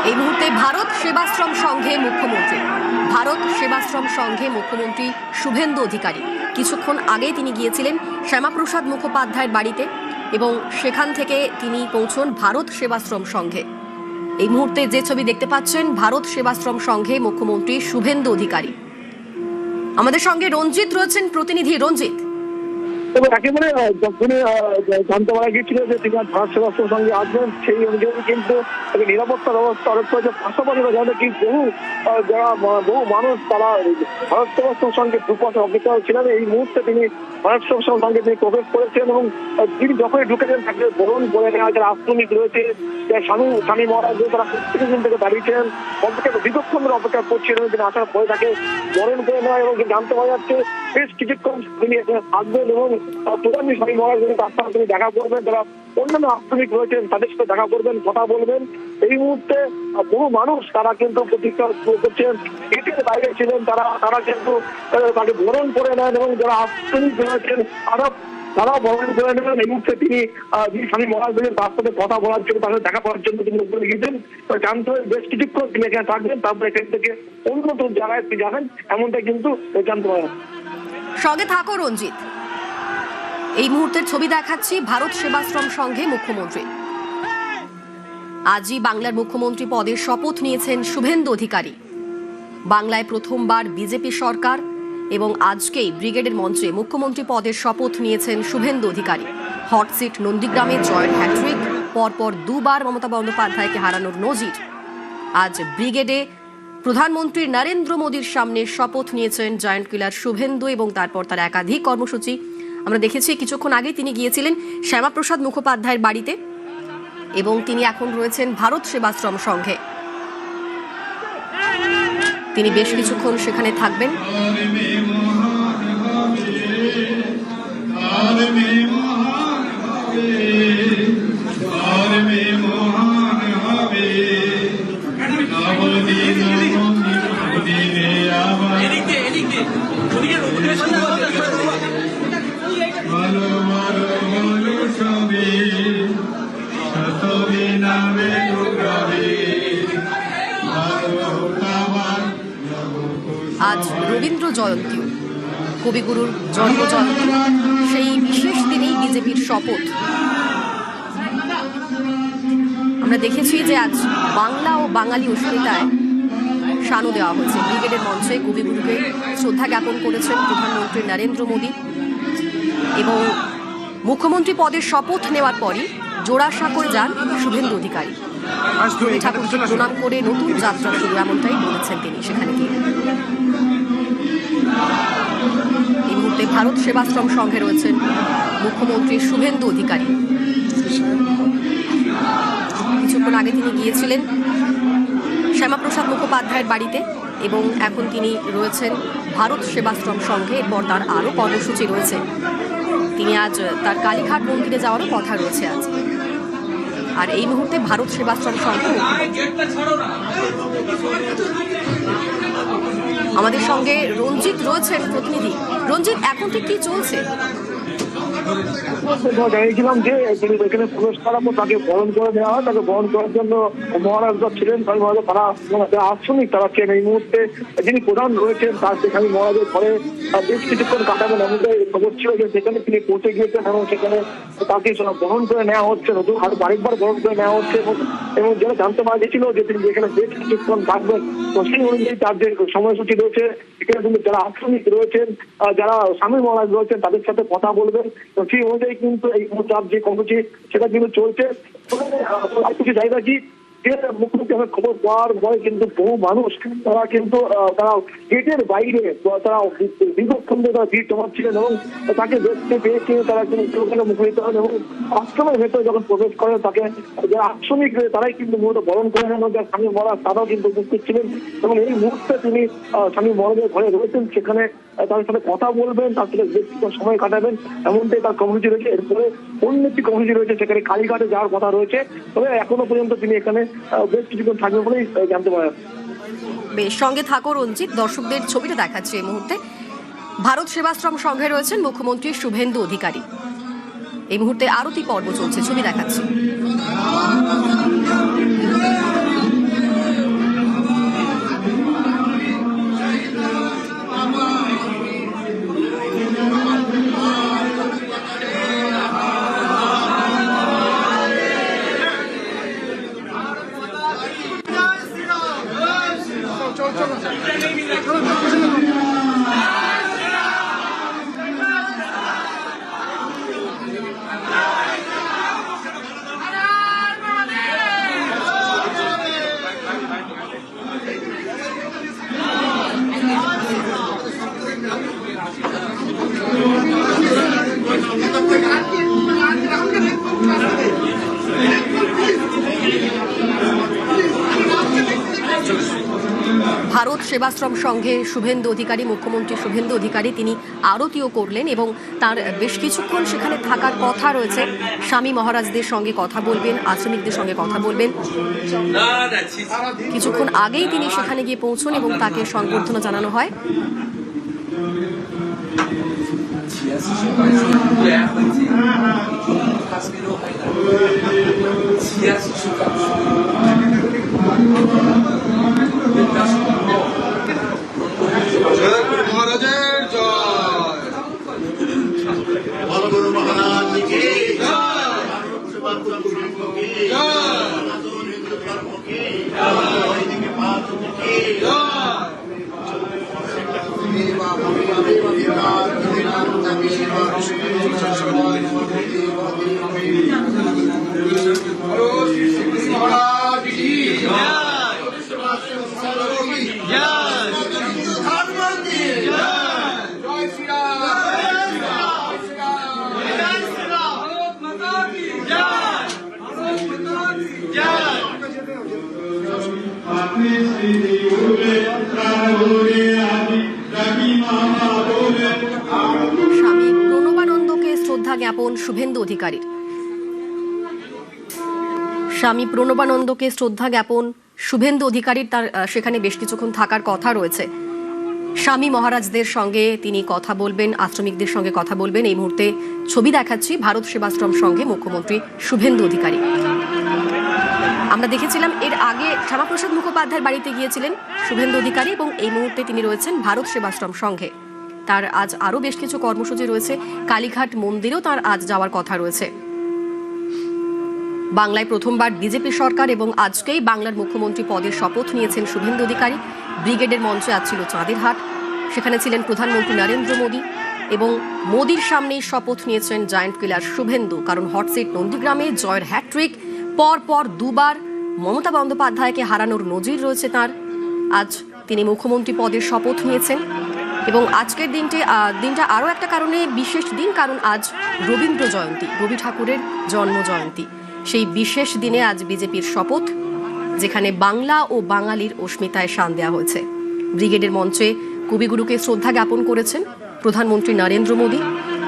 এই মুহূর্তে ভারত সেবাশ্রম সংঘে মুখ্যমন্ত্রী শুভেন্দু অধিকারী কিছুক্ষণ আগে তিনি গিয়েছিলেন শ্যামাপ্রসাদ মুখোপাধ্যায়ের বাড়িতে এবং সেখান থেকে তিনি পৌঁছন ভারত সেবাশ্রম সংঘে। এই মুহূর্তে যে ছবি দেখতে পাচ্ছেন ভারত সেবাশ্রম সংঘে মুখ্যমন্ত্রী শুভেন্দু অধিকারী। আমাদের সঙ্গে রঞ্জিত রয়েছেন, প্রতিনিধি রঞ্জিত। তবে একেবারে যখনই জানতে পারা গিয়েছিল যে তিনি ভারত সেবাশ্রম সঙ্গে আসবেন, সেই অনুযায়ী কিন্তু নিরাপত্তা ব্যবস্থা আরোপ করেছে। পাশাপাশি জানে কি বহু মানুষ তারা ভারত সেবাশ্রম সঙ্গে দুপাশে অপেক্ষা ছিলেন। এই মুহূর্তে তিনি ভারত সেবাশ্রম সঙ্গে তিনি প্রবেশ করেছেন এবং তিনি যখনই ঢুকেছেন তাকে বরণ করে নেওয়া যারা আশ্রমিক রয়েছে, স্বামী মহারাজ তারা প্রত্যেকদিন থেকে দাঁড়িয়েছেন, দীর্ঘক্ষণ ধরে অপেক্ষা করছিলেন। তিনি আসার পরে তাকে বরণ করে নেওয়া এবং জানতে পারা যাচ্ছে বেশ কিছুক্ষণ তিনি এখানে থাকবেন এবং প্রধানমন্ত্রী স্বামী মহারাজ তার সাথে তিনি দেখা করবেন। যারা অন্যান্য আশ্রমিক রয়েছেন তাদের সাথে দেখা করবেন, কথা বলবেন। এই মুহূর্তে বহু মানুষ তারা কিন্তু প্রতীক্ষা করছেন, গেটের বাইরে ছিলেন, তারা কিন্তু তাকে বরণ করে নেন এবং যারা আশ্রমিক রয়েছেন তারাও বরণ করে নেবেন। এই মুহূর্তে তিনি স্বামী মহারাজ তার সাথে কথা বলার জন্য, তার সাথে দেখা করার জন্য তিনি উপরে গিয়েছেন। জানতে হবে বেশ কিছুক্ষণ তিনি এখানে থাকবেন, তারপরে এখান থেকে অন্য জায়গায় তিনি যাবেন, এমনটাই কিন্তু জানতে পারেন। সঙ্গে থাকো রঞ্জিত। এই মুহূর্তের ছবি দেখাচ্ছি ভারত সেবাশ্রম সংঘে মুখ্যমন্ত্রী। আজই বাংলার মুখ্যমন্ত্রী পদের শপথ নিয়েছেন শুভেন্দু অধিকারী। বাংলায় প্রথমবার বিজেপি সরকার এবং আজকেই ব্রিগেডের মঞ্চে মুখ্যমন্ত্রী পদের শপথ নিয়েছেন শুভেন্দু অধিকারী। হট সিট নন্দীগ্রামে জয়ের হ্যাট্রিক, পরপর দুবার মমতা বন্দ্যোপাধ্যায়কে হারানোর নজির। আজ ব্রিগেডে প্রধানমন্ত্রী নরেন্দ্র মোদীর সামনে শপথ নিয়েছেন জয়েন্ট কিলার শুভেন্দু এবং তারপর তার একাধিক কর্মসূচি আমরা দেখেছি। কিছুক্ষণ আগে তিনি গিয়েছিলেন শ্যামাপ্রসাদ মুখোপাধ্যায়ের বাড়িতে এবং তিনি এখন রয়েছেন ভারত সেবাশ্রম সংঘে। তিনি বেশ কিছুক্ষণ সেখানে থাকবেন। আজ রবীন্দ্র জয়ন্তী, কবিগুরুর জন্মজয়ন্তী, সেই বিশেষ দিনেই বিজেপির শপথ। আমরা দেখেছি যে আজ বাংলা ও বাঙালি অস্মিতায় শানু দেওয়া হয়েছে। ব্রিগেডের মঞ্চে কবিগুরুকে শ্রদ্ধা জ্ঞাপন করেছেন প্রধানমন্ত্রী নরেন্দ্র মোদী এবং মুখ্যমন্ত্রী পদের শপথ নেওয়ার পরই জোড়াসাঁকোয় যান শুভেন্দু অধিকারী। ঠাকুরকে প্রণাম করে নতুন যাত্রা শুরু, এমনটাই বলেছেন তিনি সেখানে গিয়ে। এই মুহূর্তে ভারত সেবাশ্রম সংঘে রয়েছেন মুখ্যমন্ত্রী শুভেন্দু অধিকারী। কিছুক্ষণ আগে তিনি গিয়েছিলেন শ্যামাপ্রসাদ মুখোপাধ্যায়ের বাড়িতে এবং এখন তিনি রয়েছেন ভারত সেবাশ্রম সংঘে। এরপর তার আরও কর্মসূচি রয়েছে। তিনি আজ তার কালীঘাট মন্দিরে যাওয়ারও কথা রয়েছে আজ। আর এই মুহূর্তে ভারত সেবাশ্রম সংঘ আমাদের সঙ্গে রঞ্জিত রয়েছেন, প্রতিনিধি। রঞ্জিত, এখন ঠিক কি চলছে? জানিয়েছিলাম যে তিনি এখানে প্রবেশ করার পর তাকে বরণ করে দেওয়া হয়। তাকে বরণ করার জন্য মহারাজরা ছিলেন, তারা আশ্রমিক তারা ছিলেন। এই মুহূর্তে যিনি প্রধান রয়েছেন তার সেখানে মহারাজের ঘরে বেশ কিছুক্ষণ কাটাবেন এমনটাই খবর ছিল যে সেখানে তিনি পৌঁছে গিয়েছেন এবং সেখানে তাকে বরণ করে নেওয়া হচ্ছে, নতুন আরো আরেকবার বরণ করে নেওয়া হচ্ছে এবং যারা জানতে পারা গেছিল যে তিনি যেখানে বেশ কিছুক্ষণ থাকবেন, তো সেই অনুযায়ী তার যে সময়সূচি রয়েছে সেখানে কিন্তু যারা আশ্রমিক রয়েছেন, যারা স্বামী মহারাজ রয়েছেন তাদের সাথে কথা বলবেন। সেই অনুযায়ী কিন্তু এই তার যে কর্মসূচি সেটা কিন্তু চলছে। কিছু জায়গা কি মুখ্যমন্ত্রী খবর পাওয়ার পরে কিন্তু বহু মানুষ তারা কিন্তু তারা গেটের বাইরে তারা দীর্ঘক্ষণ ধরে তারা ভিড় জমাচ্ছিলেন এবং তাকে দেখতে পেয়েছে। তারা কিন্তু মুখরিত হন এবং আশ্রমের ভেতরে যখন প্রবেশ করেন তাকে যারা আশ্রমিক তারাই কিন্তু মূলত বরণ করে নেন। যারা স্বামী মহারাজ তারাও কিন্তু উপস্থিত ছিলেন এবং এই মুহূর্তে তিনি স্বামী মহারাজের ঘরে রয়েছেন, সেখানে তাদের সাথে কথা বলবেন, তার সাথে ব্যক্তিগত সময় কাটাবেন, এমনটাই তার কর্মসূচি রয়েছে। এরপরে অন্য একটি কর্মসূচি রয়েছে, সেখানে কালীঘাটে যাওয়ার কথা রয়েছে। তবে এখনো পর্যন্ত তিনি এখানে বেশ কিছুক্ষণ থাকবে বলেই জানতে পারেন। বেশ, সঙ্গে থাকো রঞ্জিত। দর্শকদের ছবিটা দেখাচ্ছে এই মুহূর্তে ভারত সেবাশ্রম সংঘে রয়েছেন মুখ্যমন্ত্রী শুভেন্দু অধিকারী। এই মুহূর্তে আরতি পর্ব চলছে, ছবি দেখাচ্ছি। ভারত সেবাশ্রম সংঘে শুভেন্দু অধিকারী, মুখ্যমন্ত্রী শুভেন্দু অধিকারী তিনি আরতিও করলেন এবং তার বেশ কিছুক্ষণ সেখানে থাকার কথা রয়েছে। স্বামী মহারাজদের সঙ্গে কথা বলবেন, আশ্রমিকদের সঙ্গে কথা বলবেন। কিছুক্ষণ আগেই তিনি সেখানে গিয়ে পৌঁছন এবং তাকে সংবর্ধনা জানানো হয়। মহারাজের জয়, বলগুরু মহারাজ কি জয়, সনাতন হিন্দু ধর্ম কি বৈদিক পাঠ কি মহারাজ কি স্বামী প্রণবানন্দকে শ্রদ্ধা জ্ঞাপন শুভেন্দু অধিকারীর। স্বামী প্রণবানন্দকে শ্রদ্ধা জ্ঞাপন শুভেন্দু অধিকারীর, তার সেখানে বেশ কিছুক্ষণ থাকার কথা রয়েছে। স্বামী মহারাজদের সঙ্গে তিনি কথা বলবেন, আশ্রমিকদের সঙ্গে কথা বলবেন। এই মুহূর্তে ছবি দেখাচ্ছি ভারত সেবাশ্রম সংঘে মুখ্যমন্ত্রী শুভেন্দু অধিকারী। আমরা দেখেছিলাম এর আগে শ্যামাপ্রসাদ মুখোপাধ্যায়ের বাড়িতে গিয়েছিলেন শুভেন্দু অধিকারী এবং এই মুহূর্তে তিনি রয়েছেন ভারত সেবাশ্রম সংঘে। তার আজ আরো বেশ কিছু কর্মসূচি রয়েছে। কালীঘাট মন্দিরেও তার আজ যাওয়ার কথা রয়েছে। বাংলায় প্রথমবার বিজেপি সরকার এবং আজকেই বাংলার মুখ্যমন্ত্রী পদের শপথ নিয়েছেন শুভেন্দু অধিকারী। ব্রিগেডের মঞ্চে আজ ছিল চাঁদের হাট, সেখানে ছিলেন প্রধানমন্ত্রী নরেন্দ্র মোদী এবং মোদীর সামনেই শপথ নিয়েছেন জায়ান্ট কিলার শুভেন্দু। কারণ হটসিট নন্দীগ্রামে জয়ের হ্যাট্রিক, পর দুবার মমতা বন্দ্যোপাধ্যায়কে হারানোর নজির রয়েছে তার। আজ তিনি মুখ্যমন্ত্রী পদের শপথ নিয়েছেন এবং আজকের দিনটা আরও একটা কারণে বিশেষ দিন, কারণ আজ রবীন্দ্র জয়ন্তী, রবি ঠাকুরের জন্ম জয়ন্তী। সেই বিশেষ দিনে আজ বিজেপির শপথ, যেখানে বাংলা ও বাঙালির অস্মিতায় শান দেওয়া হয়েছে। ব্রিগেডের মঞ্চে কবিগুরুকে শ্রদ্ধা জ্ঞাপন করেছেন প্রধানমন্ত্রী নরেন্দ্র মোদী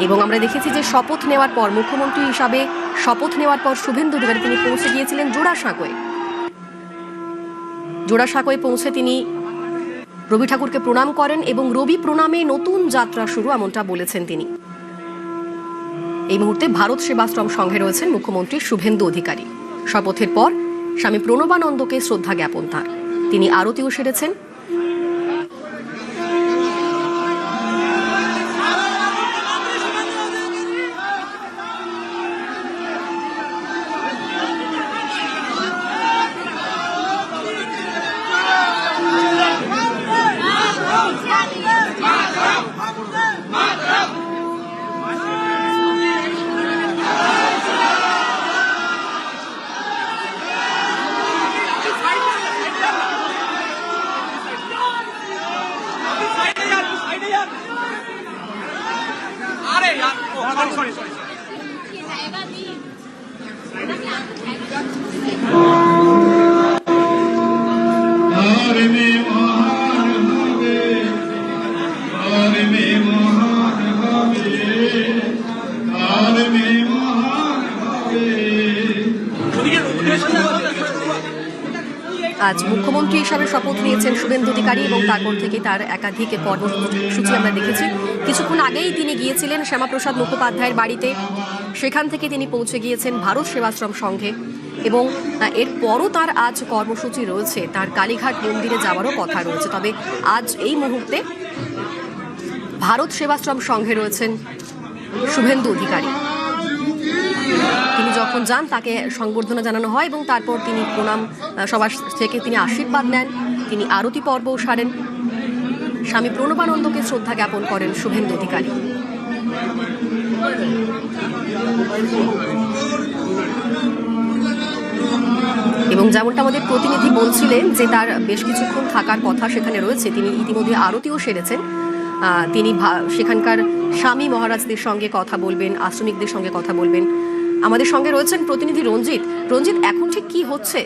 এবং আমরা দেখেছি যে শপথ নেওয়ার পর, মুখ্যমন্ত্রী হিসাবে শপথ নেওয়ার পর শুভেন্দু অধিকারী তিনি পৌঁছে গিয়েছিলেন জোড়াসাঁকোয় পৌঁছে তিনি রবি ঠাকুরকে প্রণাম করেন এবং রবি প্রণামে নতুন যাত্রা শুরু, এমনটা বলেছেন তিনি। এই মুহূর্তে ভারত সেবাশ্রম সংঘে রয়েছেন মুখ্যমন্ত্রী শুভেন্দু অধিকারী। শপথের পর স্বামী প্রণবানন্দকে শ্রদ্ধা জ্ঞাপন তার, তিনি আরতিও সেরেছেন। আজ মুখ্যমন্ত্রী হিসাবে শপথ নিয়েছেন শুভেন্দু অধিকারী এবং তারপর থেকে তার একাধিক কর্মসূচি আমরা দেখেছি। কিছুক্ষণ আগেই তিনি গিয়েছিলেন শ্যামাপ্রসাদ মুখোপাধ্যায়ের বাড়িতে, সেখান থেকে তিনি পৌঁছে গিয়েছেন ভারত সেবাশ্রম সংঘে এবং এরপরও তার আজ কর্মসূচি রয়েছে, তার কালীঘাট মন্দিরে যাওয়ারও কথা রয়েছে। তবে আজ এই মুহূর্তে ভারত সেবাশ্রম সংঘে রয়েছেন শুভেন্দু অধিকারী। তিনি যখন যান তাকে সংবর্ধনা জানানো হয় এবং তারপর তিনি প্রণাম, সবার থেকে তিনি আশীর্বাদ নেন। তিনি আরতি পর্বও সারেন। স্বামী প্রণবানন্দকে শ্রদ্ধা জ্ঞাপন করেন শুভেন্দু অধিকারী। এবং যেমনটা আমাদের প্রতিনিধি বলছিলেন যে তার বেশ কিছুক্ষণ থাকার কথা সেখানে রয়েছে, তিনি ইতিমধ্যে আরতিও সেরেছেন। তিনি সেখানকার স্বামী মহারাজদের সঙ্গে কথা বলবেন, আশ্রমিকদের সঙ্গে কথা বলবেন। আমাদের সঙ্গে রয়েছেন প্রতিনিধি রঞ্জিত। রঞ্জিত, এখন ঠিক কি হচ্ছে?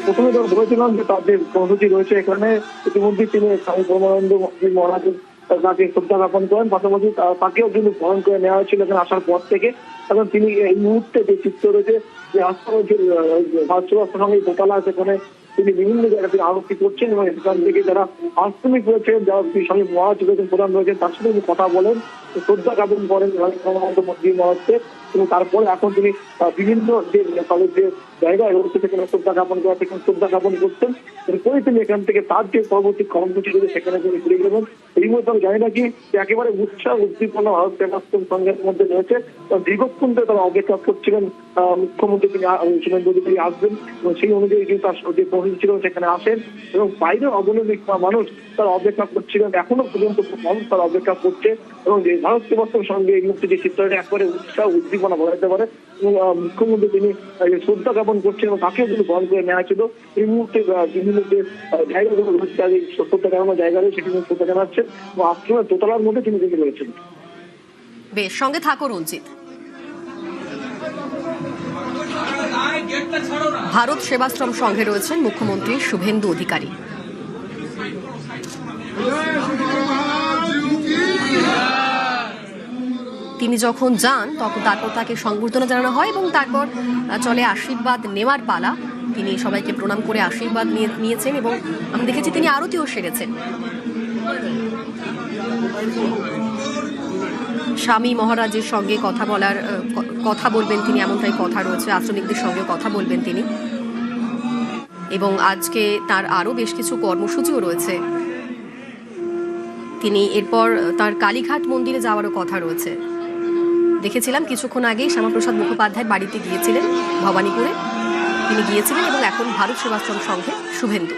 প্রথমে তো বলেছিলাম যে তাদের কর্মসূচি রয়েছে এখানে। ইতিমধ্যে তিনি স্বামী প্রণবানন্দ মহারাজের তাকে শ্রদ্ধা জ্ঞাপন করেন, পাশাপাশি তাকেও কিন্তু বরণ করে নেওয়া হয়েছিল এখানে আসার পর থেকে। এবং তিনি এই মুহূর্তে যে চিত্র রয়েছে যে আশ্রমের সঙ্গে দোতলা সেখানে তিনি বিভিন্ন জায়গায় তিনি আরতি করছেন এবং সেখান থেকে যারা আশ্রমিক রয়েছেন, যারা স্বামী মহারাজ রয়েছেন, প্রধান রয়েছেন, তার সাথে তিনি কথা বলেন, শ্রদ্ধা জ্ঞাপন করেন মন্দির মহারাজকে। এবং তারপরে এখন তিনি বিভিন্ন যে তাদের যে জায়গায় রয়েছে সেখানে শ্রদ্ধা জ্ঞাপন করা, সেখানে শ্রদ্ধা জ্ঞাপন করছেন। এরপরে তিনি এখান থেকে তার যে পরবর্তী কর্মসূচি রয়েছে সেখানে তিনি ফিরে গেলেন। এই মুহূর্তে আমি জানি না কি একেবারে উৎসাহ উদ্দীপনা ভারত সেবাশ্রম সংঘের মধ্যে রয়েছে। দীর্ঘক্ষণ ধরে তারা অপেক্ষা করছিলেন মুখ্যমন্ত্রী তিনি শুভেন্দু অধিকারী আসবেন এবং সেই অনুযায়ী কিন্তু তার যে কর্মসূচি ছিল সেখানে আসেন। এবং বাইরের অবলম্বিক মানুষ তারা অপেক্ষা করছিলেন, এখনো পর্যন্ত মানুষ তারা অপেক্ষা করছে। এবং যে ভারত সেবাশ্রম সঙ্গে এই মুহূর্তে যে চিত্রটা একবারে উৎসাহ উদ্দীপনা বলা যেতে পারে। এবং মুখ্যমন্ত্রী তিনি শ্রদ্ধা জ্ঞাপন করছেন এবং তাকেও কিন্তু বহন করে নেওয়া ছিল। এই মুহূর্তে বিভিন্ন যে জায়গাগুলো রয়েছে শ্রদ্ধা জানানোর জায়গা রয়েছে সেটি শ্রদ্ধা জানাচ্ছেন এবং আশ্রমের দোতলার মধ্যে তিনি কিন্তু রয়েছেন। বেশ, সঙ্গে থাকো রঞ্জিত। ভারত সেবাশ্রম সংঘে রয়েছেন মুখ্যমন্ত্রী শুভেন্দু অধিকারী। তিনি যখন যান তখন তারপর তাকে সংবর্ধনা জানানো হয় এবং তারপর চলে আশীর্বাদ নেওয়ার পালা। তিনি সবাইকে প্রণাম করে আশীর্বাদ নিয়েছেন এবং আমি দেখেছি তিনি আরতিও সেরেছেন। স্বামী মহারাজের সঙ্গে কথা বলবেন তিনি, এমনটাই কথা রয়েছে। আশ্রমিকদের সঙ্গে কথা বলবেন তিনি এবং আজকে তার আরও বেশ কিছু কর্মসূচিও রয়েছে। তিনি এরপর তার কালীঘাট মন্দিরে যাওয়ারও কথা রয়েছে। দেখেছিলাম কিছুক্ষণ আগেই শ্যামাপ্রসাদ মুখোপাধ্যায়ের বাড়িতে গিয়েছিলেন ভবানীপুরে, তিনি গিয়েছিলেন এবং এখন ভারত সেবাশ্রম সংঘে শুভেন্দু।